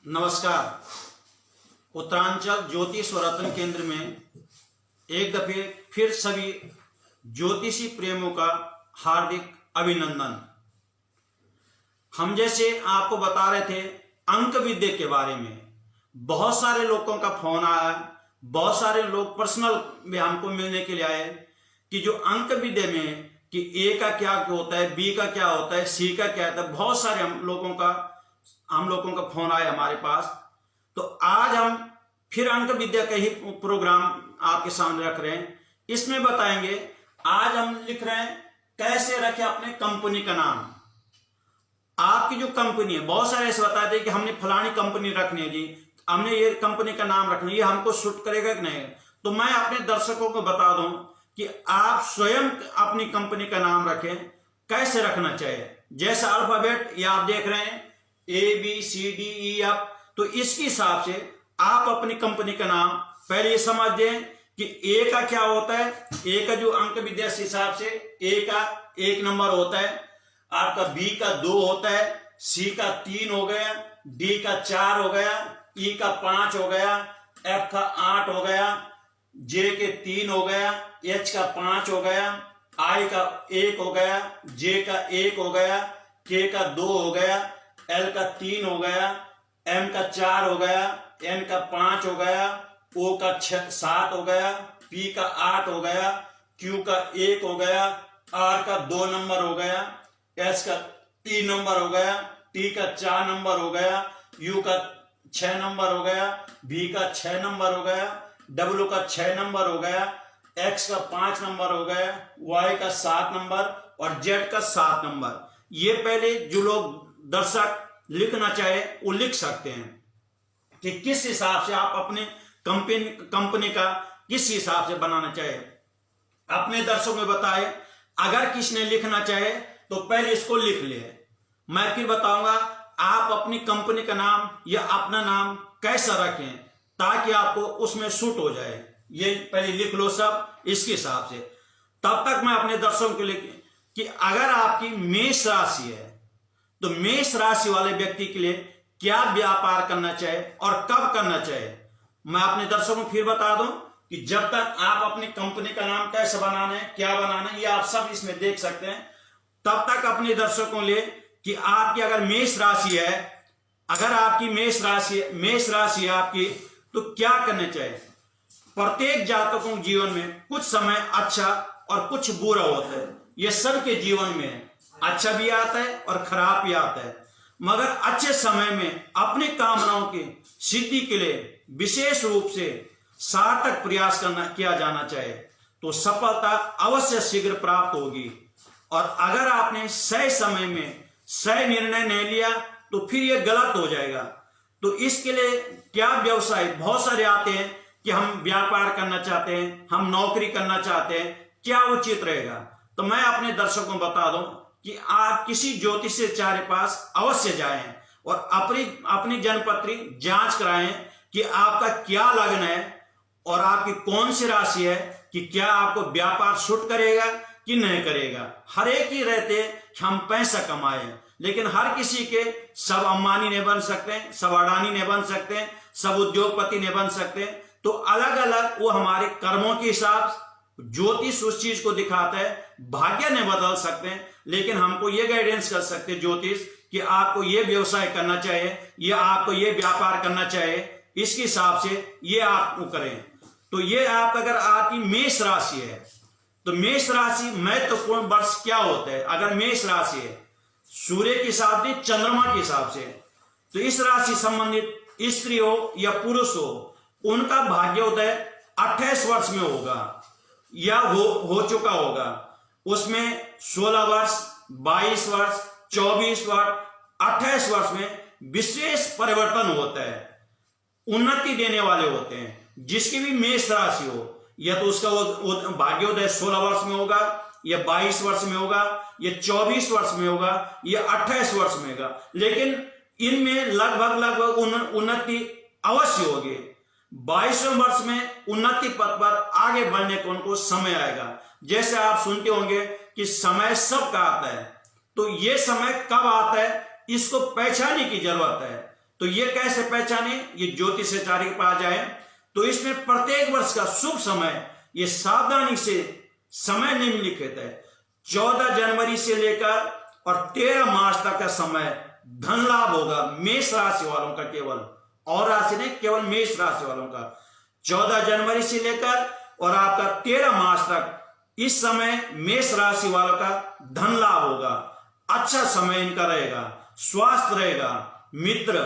नमस्कार। उत्तरांचल ज्योतिष व रत्न केंद्र में एक दफे फिर सभी ज्योतिषी प्रेमियों का हार्दिक अभिनंदन। हम जैसे आपको बता रहे थे अंक विद्या के बारे में, बहुत सारे लोगों का फोन आया, बहुत सारे लोग पर्सनल में हमको मिलने के लिए आए कि जो अंक विद्या में कि ए का क्या होता है, बी का क्या होता है, सी का क्या होता है, बहुत सारे हम लोगों का फोन आया हमारे पास। तो आज हम फिर अंक विद्या का ही प्रोग्राम आपके सामने रख रहे हैं। इसमें बताएंगे, आज हम लिख रहे हैं कैसे रखें अपने कंपनी का नाम। आपकी जो कंपनी है, बहुत सारे ऐसे बताते हैं कि हमने फलानी कंपनी रखनी है जी, हमने ये कंपनी का नाम रखना है, ये हमको सूट करेगा कि नहीं। तो मैं अपने दर्शकों को बता दूं कि आप स्वयं अपनी कंपनी का नाम रखें, कैसे रखना चाहिए। जैसे अल्फाबेट ये आप देख रहे हैं ABCDEF, तो इसके हिसाब से आप अपनी कंपनी का नाम पहले ये समझ दें कि ए का क्या होता है। ए का जो अंक विद्या के हिसाब से ए का 1 नंबर होता है, आपका बी का 2 होता है, सी का 3 हो गया, डी का 4 हो गया, ई का 5 हो गया, एफ का 8 हो गया, जे के 3 हो गया, एच का 5 हो गया, आई का 1 हो गया, जे का 1 हो गया, के का 2 हो गया, एल का 3 हो गया, एम का 4 हो गया, एन का 5 हो गया, ओ का 7 हो गया, पी का 8 हो गया, क्यू का 1 हो गया, आर का 2 नंबर हो गया, एस का 3 नंबर हो गया, टी का 4 नंबर हो गया, यू का 6 नंबर हो गया, भी का 6 नंबर हो गया, डब्ल्यू का 6 नंबर हो गया, एक्स का 5 नंबर हो गया, वाई का 7 नंबर और जेड का 7 नंबर। ये पहले जो लोग दर्शक लिखना चाहे वो लिख सकते हैं कि किस हिसाब से आप अपने कंपनी का किस हिसाब से बनाना चाहे। अपने दर्शकों में बताए, अगर किसने लिखना चाहे तो पहले इसको लिख ले। मैं फिर बताऊंगा आप अपनी कंपनी का नाम या अपना नाम कैसा रखें ताकि आपको उसमें सूट हो जाए। ये पहले लिख लो सब इसके हिसाब से। तब तक मैं अपने दर्शकों के लिए कि अगर आपकी मेष राशि है तो मेष राशि वाले व्यक्ति के लिए क्या व्यापार करना चाहिए और कब करना चाहिए। मैं अपने दर्शकों को फिर बता दूं कि जब तक आप अपनी कंपनी का नाम कैसे बनाना है, क्या बनाना है, ये आप सब इसमें देख सकते हैं। तब तक अपने दर्शकों लिए कि आपकी अगर मेष राशि है, अगर आपकी मेष राशि है आपकी, तो क्या करना चाहिए। प्रत्येक जातकों के जीवन में कुछ समय अच्छा और कुछ बुरा होता है। यह सबके जीवन में है, अच्छा भी आता है और खराब भी आता है। मगर अच्छे समय में अपनी कामनाओं की सिद्धि के लिए विशेष रूप से सार्थक प्रयास किया जाना चाहिए, तो सफलता अवश्य शीघ्र प्राप्त होगी। और अगर आपने सही समय में सही निर्णय नहीं लिया तो फिर यह गलत हो जाएगा। तो इसके लिए क्या व्यवसाय बहुत सारे आते हैं कि हम व्यापार करना चाहते हैं, हम नौकरी करना चाहते हैं, क्या उचित रहेगा। तो मैं अपने दर्शकों को बता दूं कि आप किसी ज्योतिषाचार्य पास अवश्य जाएं और अपनी जन्मपत्री जांच कराएं कि आपका क्या लग्न है और आपकी कौन सी राशि है, कि क्या आपको व्यापार सूट करेगा कि नहीं करेगा। हर एक ही रहते हम पैसा कमाए, लेकिन हर किसी के सब अंबानी नहीं बन सकते, सब अडानी नहीं बन सकते, सब उद्योगपति नहीं बन सकते। तो अलग अलग वो हमारे कर्मों के हिसाब ज्योतिष उस चीज को दिखाता है। भाग्य नहीं बदल सकते, लेकिन हमको ये गाइडेंस कर सकते ज्योतिष कि आपको ये व्यवसाय करना चाहिए या आपको ये व्यापार करना चाहिए, इसके हिसाब से ये आप करें। तो ये आप अगर आपकी मेष राशि है तो मेष राशि महत्वपूर्ण वर्ष क्या होता है। अगर मेष राशि है सूर्य के हिसाब से, चंद्रमा के हिसाब से, तो इस राशि संबंधित स्त्री हो या पुरुष हो, उनका भाग्योदय 28 वर्ष में होगा या हो चुका होगा। उसमें 16 वर्ष, 22 वर्ष, 24 वर्ष, 28 वर्ष में विशेष परिवर्तन होता है, उन्नति देने वाले होते हैं। जिसकी भी मेष राशि हो, या तो उसका वो भाग्योदय 16 वर्ष में होगा, या 22 वर्ष में होगा, या 24 वर्ष में होगा, या 28 वर्ष में होगा। लेकिन इनमें लगभग उन्नति अवश्य होगी। 22वें वर्ष में उन्नति पथ पर आगे बढ़ने को उनको समय आएगा। जैसे आप सुनते होंगे कि समय सबका आता है, तो ये समय कब आता है इसको पहचानने की जरूरत है। तो ये कैसे पहचाने? ये ज्योतिषाचार्य के पास जाए तो इसमें प्रत्येक वर्ष का शुभ समय ये सावधानी से समय निम्नलिखित है। 14 जनवरी से लेकर और 13 मार्च तक का समय धन लाभ होगा मेष राशि वालों का, केवल और राशि नहीं, केवल मेष राशि वालों का। 14 जनवरी से लेकर और आपका 13 मार्च तक इस समय मेष राशि वालों का धन लाभ होगा। अच्छा समय इनका रहेगा, स्वास्थ्य रहेगा, मित्र,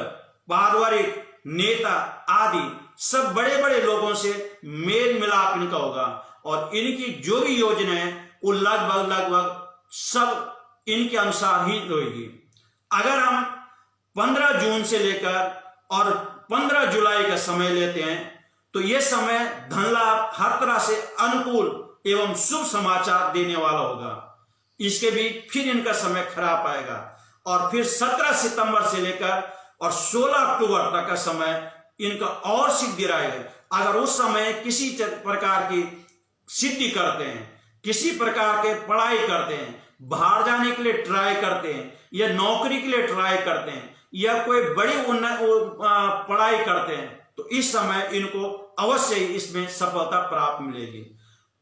पारिवारिक, नेता आदि सब बड़े बड़े लोगों से मेल मिलाप इनका होगा और इनकी जो भी योजना है वो लगभग सब इनके अनुसार ही रहेगी। अगर हम 15 जून से लेकर और 15 जुलाई का समय लेते हैं तो यह समय धन लाभ हर तरह से अनुकूल एवं शुभ समाचार देने वाला होगा। इसके बीच फिर इनका समय खराब आएगा और फिर 17 सितंबर से लेकर और 16 अक्टूबर तक का समय इनका और सिद्धि रहेगा। अगर उस समय किसी प्रकार की सिद्धि करते हैं, किसी प्रकार के पढ़ाई करते हैं, बाहर जाने के लिए ट्राई करते हैं या नौकरी के लिए ट्राई करते हैं या कोई बड़ी पढ़ाई करते हैं तो इस समय इनको अवश्य ही इसमें सफलता प्राप्त मिलेगी।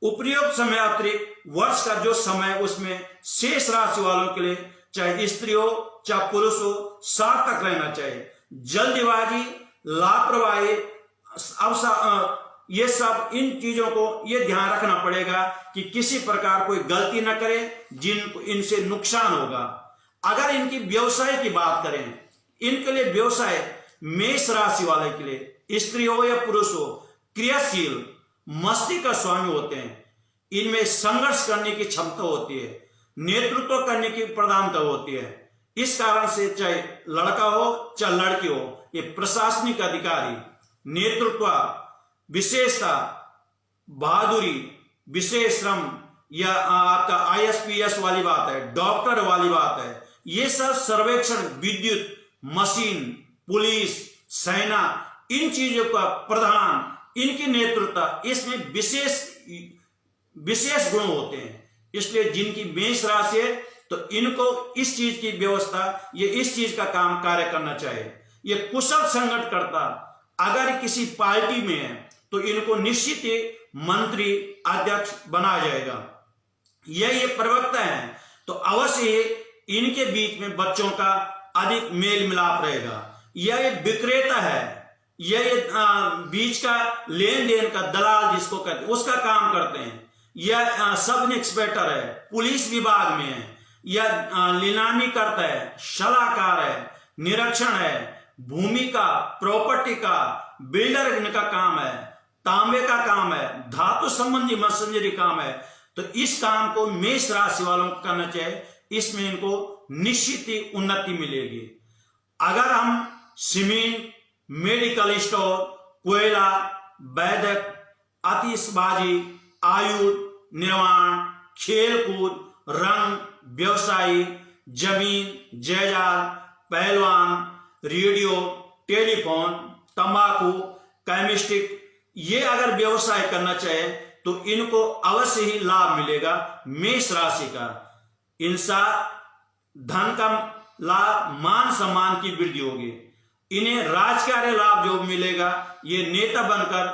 उपयुक्त समय अतिरिक्त वर्ष का जो समय उसमें शेष राशि वालों के लिए चाहे स्त्री हो चाहे पुरुष हो सार्थक रहना चाहिए। जल्दबाजी, लापरवाही, ये सब इन चीजों को ये ध्यान रखना पड़ेगा कि किसी प्रकार कोई गलती न करे जिनको इनसे नुकसान होगा। अगर इनकी व्यवसाय की बात करें, इनके लिए व्यवसाय मेष राशि वाले के लिए स्त्री हो या पुरुष हो क्रियाशील, मस्ती का स्वामी होते हैं। इनमें संघर्ष करने की क्षमता होती है, नेतृत्व करने की प्रधानता होती है। इस कारण से चाहे लड़का हो चाहे लड़की हो, ये प्रशासनिक अधिकारी, नेतृत्व, विशेषता, बहादुरी, विशेष श्रम या आपका ISPS वाली बात है, डॉक्टर वाली बात है, ये सब सर्वेक्षण, विद्युत, मशीन, पुलिस, सेना, इन चीजों का प्रधान, इनकी नेतृत्व, इसमें विशेष गुण होते हैं। इसलिए जिनकी मेष राशि है तो इनको इस चीज की व्यवस्था, ये इस चीज का काम कार्य करना चाहिए। ये कुशल संगठनकर्ता अगर किसी पार्टी में है तो इनको निश्चित ही मंत्री, अध्यक्ष बनाया जाएगा। ये प्रवक्ता है तो अवश्य ही इनके बीच में बच्चों का अधिक मेल मिलाप रहेगा। ये विक्रेता है, ये बीच का लेन देन का दलाल जिसको कहते हैं उसका काम करते हैं। यह सब इंस्पेक्टर है, पुलिस विभाग में है, यह नीलामी करता है, सलाहकार है, निरीक्षण है, भूमि का, प्रॉपर्टी का, बिल्डर इनका काम है, तांबे का काम है, धातु संबंधी मशीनरी काम है। तो इस काम को मेष राशि वालों को करना चाहिए, इसमें इनको निश्चित ही उन्नति मिलेगी। अगर हम सीमेंट, मेडिकल स्टोर, कोयला, वैद्यक, आतिशबाजी, आयुध निर्माण, खेलकूद, रंग, व्यवसायी, जमीन जायदाद, पहलवान, रेडियो, टेलीफोन, तंबाकू, केमिस्ट्री, ये अगर व्यवसाय करना चाहे तो इनको अवश्य ही लाभ मिलेगा मेष राशि का। इनसा धन का लाभ, मान सम्मान की वृद्धि होगी। इन्हें राजकार्य लाभ जो मिलेगा, ये नेता बनकर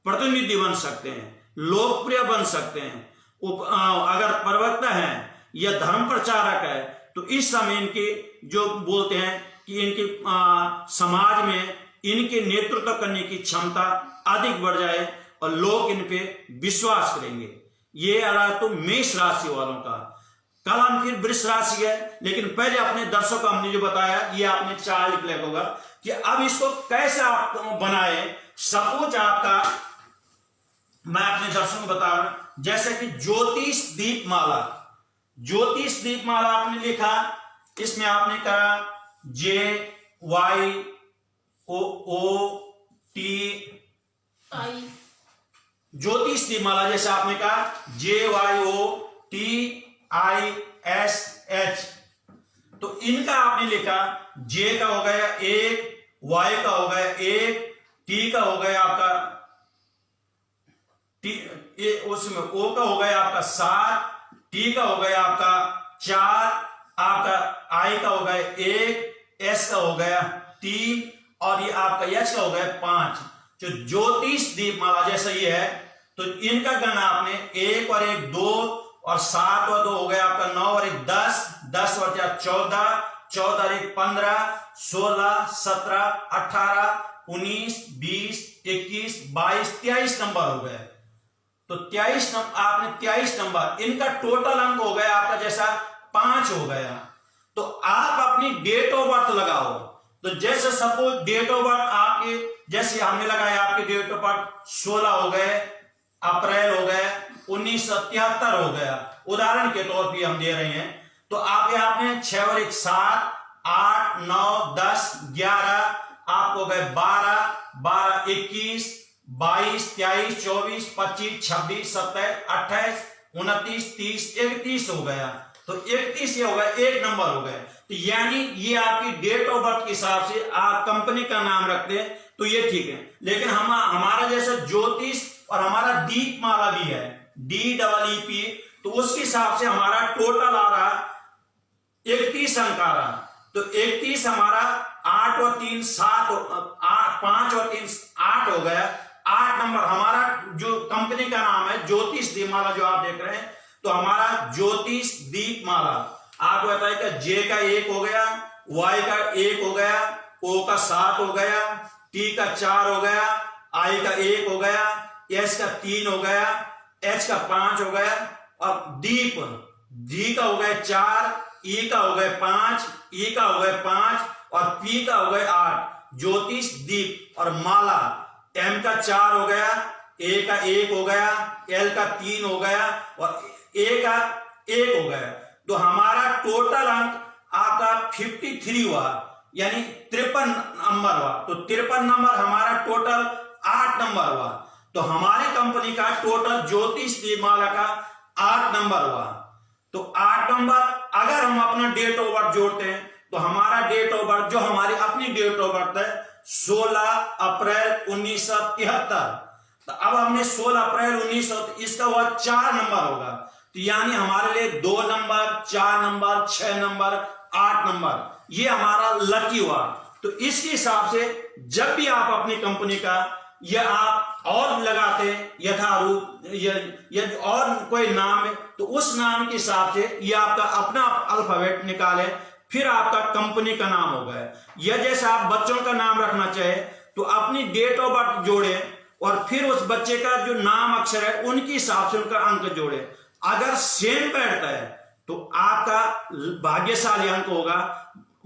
प्रतिनिधि बन सकते हैं, लोकप्रिय बन सकते हैं। अगर प्रवक्ता है या धर्म प्रचारक है तो इस समय इनके जो बोलते हैं कि इनके समाज में इनके नेतृत्व करने की क्षमता अधिक बढ़ जाए और लोग इन पे विश्वास करेंगे। ये रहा तो मेष राशि वालों का। कल हम फिर वृष राशि है, लेकिन पहले अपने दर्शकों को हमने जो बताया ये आपने चार्ट लिख लिया होगा कि अब इसको कैसे आप बनाए। सपोज आपका, मैं अपने दर्शकों को बता रहा हूं, जैसे कि ज्योतिष दीपमाला, ज्योतिष दीपमाला आपने लिखा, इसमें आपने कहा JYOOT ज्योतिष दीपमाला, जैसे आपने कहा JYOTISH, तो इनका आपने लिखा, J का हो गया 1, Y का हो गया 1, T का हो गया आपका उसमें O का हो गया आपका 7, T का हो गया आपका 4, आपका I का हो गया 1, S का हो गया 3 और ये आपका यश का हो गया 5। जो ज्योतिष दीपमाला जैसा ये है तो इनका गणना आपने 1 और 1 2 और 7 और 2 हो गया आपका 9 और 1 10, 10 और 4 14, 14 और 1 15, 16, 17, 18, 19, 20, 21, 22, 23 नंबर हो गए। तो 23 नंबर आपने 23 नंबर, इनका टोटल अंक हो गया आपका जैसा 5 हो गया। तो आप अपनी डेट ऑफ बर्थ लगाओ। तो जैसे सपोज डेट ऑफ बर्थ आपके जैसे हमने लगाया, आपके डेट ऑफ बर्थ 16 हो गए अप्रैल हो गए 1973 हो गया, उदाहरण के तौर पे हम दे रहे हैं। तो आप यहाँ पे 6 और 1 7, 8 9 10 11, आपको गए 12 12 21 22 23 24 25 26 27 28 29 30 31 हो गया। तो 31 ये हो गया, 1 नंबर हो गए। तो यानी ये आपकी डेट ऑफ बर्थ के हिसाब से आप कंपनी का नाम रखते हैं तो ये ठीक है। लेकिन हमारा जैसा ज्योतिष और हमारा दीपमाला भी है DEEP, तो उसके हिसाब से हमारा टोटल आ रहा 31 अंक आ रहा। तो 31 हमारा 8 और 3 7, 5 और 3 8 हो गया। 8 नंबर हमारा जो कंपनी का नाम है ज्योतिष दीपमाला जो आप देख रहे हैं, तो हमारा ज्योतिष दीपमाला आपको बताइए कि J का 1 हो गया, Y का 1 हो गया, O का 7 हो गया, T का 4 हो गया, I का 1 हो गया, S का 3 हो गया, H का 5 हो गया और दीप D का हो गया 4, E का हो गया 5, E का हो गया 5 और P का हो गया 8। ज्योतिष दीप और माला M का 4 हो गया, A का 1 हो गया, L का 3 हो गया और A का 1 हो गया। तो हमारा टोटल अंक आपका 53 हुआ, यानी 53 नंबर हुआ। तो 53 नंबर हमारा टोटल 8 नंबर हुआ। तो हमारी कंपनी का टोटल ज्योतिष दीपमाला का 8 नंबर हुआ। तो 8 नंबर अगर हम अपना डेट ऑफ बर्थ जोड़ते हैं तो हमारा डेट ऑफ बर्थ जो हमारी अपनी डेट ऑफ बर्थ है 16 अप्रैल 1973। तो अब हमने 16 अप्रैल 1900, इसका हुआ 4 नंबर होगा। तो यानी हमारे लिए 2 नंबर 4 नंबर 6 नंबर 8 नंबर ये हमारा लकी हुआ। तो इसके हिसाब से जब भी आप अपनी कंपनी का या आप और लगाते यथारूप या और कोई नाम है तो उस नाम के हिसाब से ये आपका अपना अल्फाबेट निकाले, फिर आपका कंपनी का नाम होगा। या जैसे आप बच्चों का नाम रखना चाहे तो अपनी डेट ऑफ बर्थ जोड़े और फिर उस बच्चे का जो नाम अक्षर है उनके हिसाब से उनका अंक जोड़े। अगर सेम बैठता है तो आपका भाग्यशाली अंक होगा,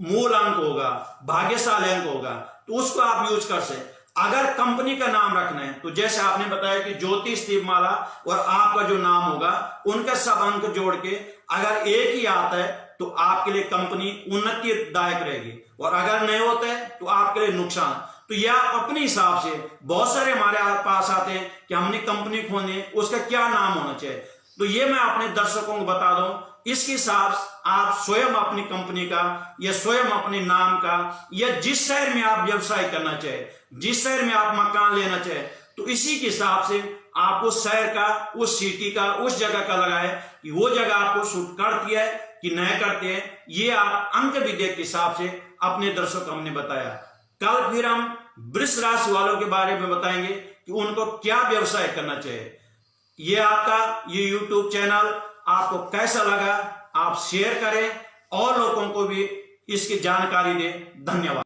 मूल अंक होगा, भाग्यशाली अंक होगा, तो उसको आप यूज कर सकते। अगर कंपनी का नाम रखना है तो जैसे आपने बताया कि ज्योतिष दीपमाला और आपका जो नाम होगा उनका सब अंक जोड़ के अगर एक ही आता है तो आपके लिए कंपनी उन्नतिदायक रहेगी, और अगर नहीं होता है तो आपके लिए नुकसान। तो यह आप अपने हिसाब से, बहुत सारे हमारे पास आते हैं कि हमने कंपनी खोलनी है, उसका क्या नाम होना चाहिए। तो ये मैं अपने दर्शकों को बता दूं, इसके हिसाब आप स्वयं अपनी कंपनी का या स्वयं अपने नाम का या जिस शहर में आप व्यवसाय करना चाहे, जिस शहर में आप मकान लेना चाहे, तो इसी के हिसाब से आप उस शहर का, उस सिटी का, उस जगह का लगाए कि वो जगह आपको सूट करती है कि नहीं करते हैं। ये आप अंक विद्या के हिसाब से अपने दर्शकों को हमने बताया। कल फिर हम वृष राशि वालों के बारे में बताएंगे कि उनको क्या व्यवसाय करना चाहिए। ये आपका ये YouTube चैनल आपको कैसा लगा, आप शेयर करें और लोगों को भी इसकी जानकारी दें। धन्यवाद।